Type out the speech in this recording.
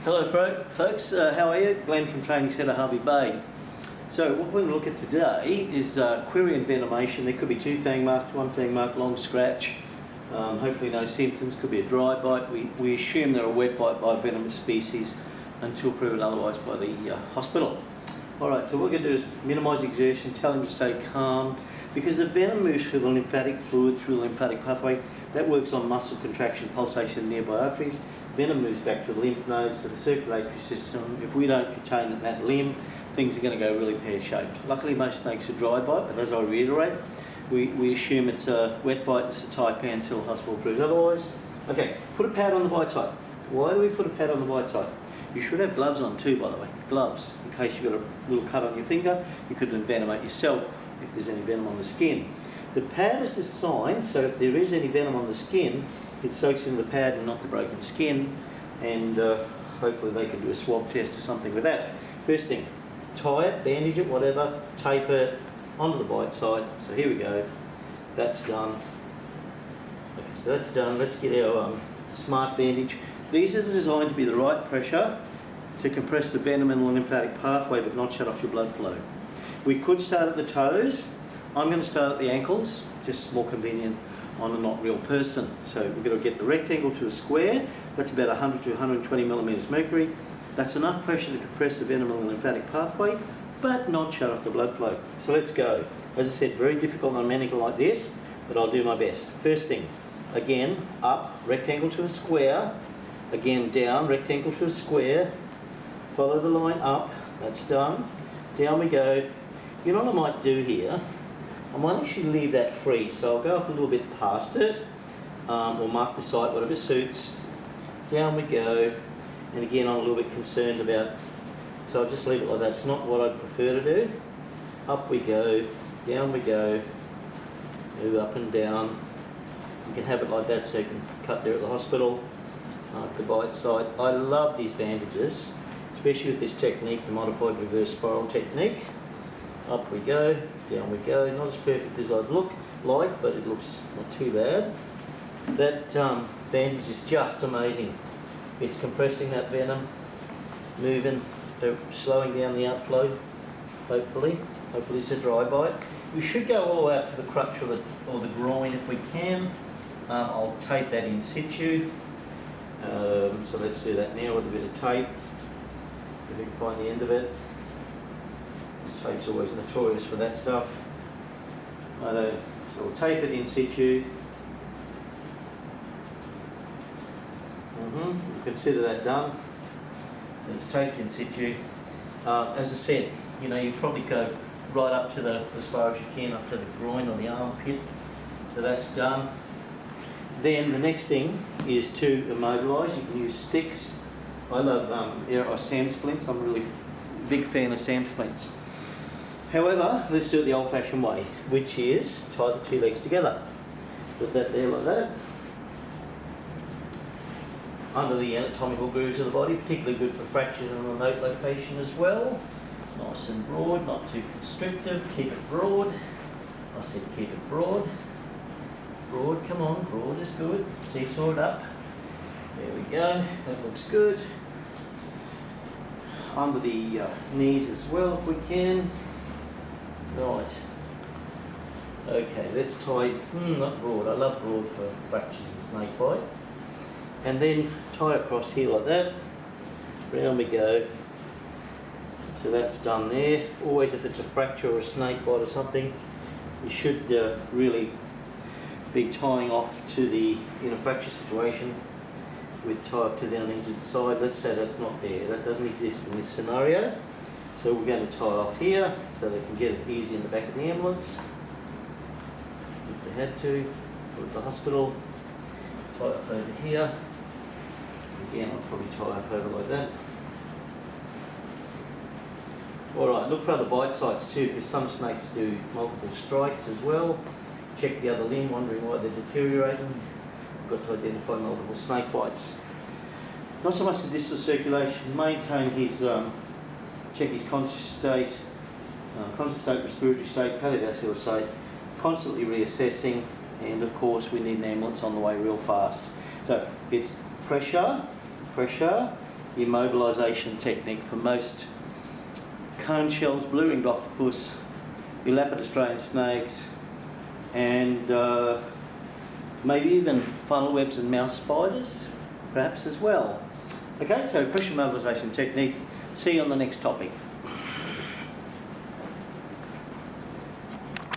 Hello folks, how are you? Glenn from Training Centre Hervey Bay. So what we're going to look at today is query and venomation. There could be two fang marks, one fang mark, long scratch, hopefully no symptoms, could be a dry bite. We assume they're a wet bite by a venomous species until proven otherwise by the hospital. Alright, so what we're going to do is minimise exertion, tell him to stay calm, because the venom moves through the lymphatic fluid, through the lymphatic pathway. That works on muscle contraction, pulsation, nearby arteries. Venom moves back to the lymph nodes, to the circulatory system. If we don't contain that limb, things are going to go really pear-shaped. Luckily, most snakes are dry bite, but as I reiterate, we assume it's a wet bite, it's a taipan until hospital proves otherwise. Okay, put a pad on the bite site. Why do we put a pad on the bite site? You should have gloves on too, by the way. Gloves, in case you've got a little cut on your finger. You could envenomate yourself if there's any venom on the skin. The pad is designed so if there is any venom on the skin, it soaks into the pad and not the broken skin, and hopefully they can do a swab test or something with that. First thing, tie it, bandage it, whatever, tape it onto the bite site. So here we go, that's done. Okay, so that's done. Let's get our smart bandage. These are designed to be the right pressure to compress the venom in the lymphatic pathway but not shut off your blood flow. We could start at the toes. I'm going to start at the ankles, just more convenient on a not real person. So we're going to get the rectangle to a square. That's about 100 to 120 millimeters mercury. That's enough pressure to compress the venom in the lymphatic pathway, but not shut off the blood flow. So let's go. As I said, very difficult on a mandible like this, but I'll do my best. First thing, again, up, rectangle to a square. Again, down, rectangle to a square. Follow the line up, that's done. Down we go. You know what I might do here? I might actually leave that free, so I'll go up a little bit past it, or mark the site, whatever suits. Down we go, and again I'm a little bit concerned about, so I'll just leave it like that. It's not what I'd prefer to do. Up we go, down we go, move up and down. You can have it like that so you can cut there at the hospital, mark the bite site. I love these bandages, especially with this technique, the modified reverse spiral technique. Up we go, down we go. Not as perfect as I'd like, but it looks not too bad. That bandage is just amazing. It's compressing that venom, moving, slowing down the outflow, hopefully. Hopefully it's a dry bite. We should go all the way up to the crutch or the groin if we can. I'll tape that in situ. So let's do that now with a bit of tape, if we can find the end of it. This tape's always notorious for that stuff. So we'll tape it in situ. We'll consider that done. It's taped in situ. As I said, you know, you probably go right up to as far as you can, up to the groin or the armpit. So that's done. Then the next thing is to immobilise. You can use sticks. I love sand splints. I'm a really big fan of sand splints. However, let's do it the old-fashioned way, which is tie the two legs together. Put that there like that. Under the anatomical grooves of the body, particularly good for fractures in a remote location as well. Nice and broad, not too constrictive. Keep it broad. I said keep it broad. Broad, come on, broad is good. Seesaw it up. There we go, that looks good. Under the knees as well if we can. Right. Okay, let's tie, not broad, I love broad for fractures and snake bite. And then tie across here like that. Round we go. So that's done there. Always if it's a fracture or a snake bite or something, you should really be tying off to in a fracture situation, we'd tie off to the uninjured side. Let's say that's not there, that doesn't exist in this scenario. So we're going to tie off here so they can get it easy in the back of the ambulance. If they had to, go to the hospital, tie off over here. Again, I'll probably tie off over like that. Alright, look for other bite sites too, because some snakes do multiple strikes as well. Check the other limb, wondering why they're deteriorating. We've got to identify multiple snake bites. Not so much the distal circulation, maintain his check his conscious state, respiratory state, cardiovascular state, constantly reassessing, and of course we need an ambulance on the way real fast. So it's pressure, immobilisation technique for most cone shells, blue-ringed octopus, your lapid Australian snakes, and maybe even funnel webs and mouse spiders, perhaps as well. Okay, so pressure mobilisation technique. See you on the next topic.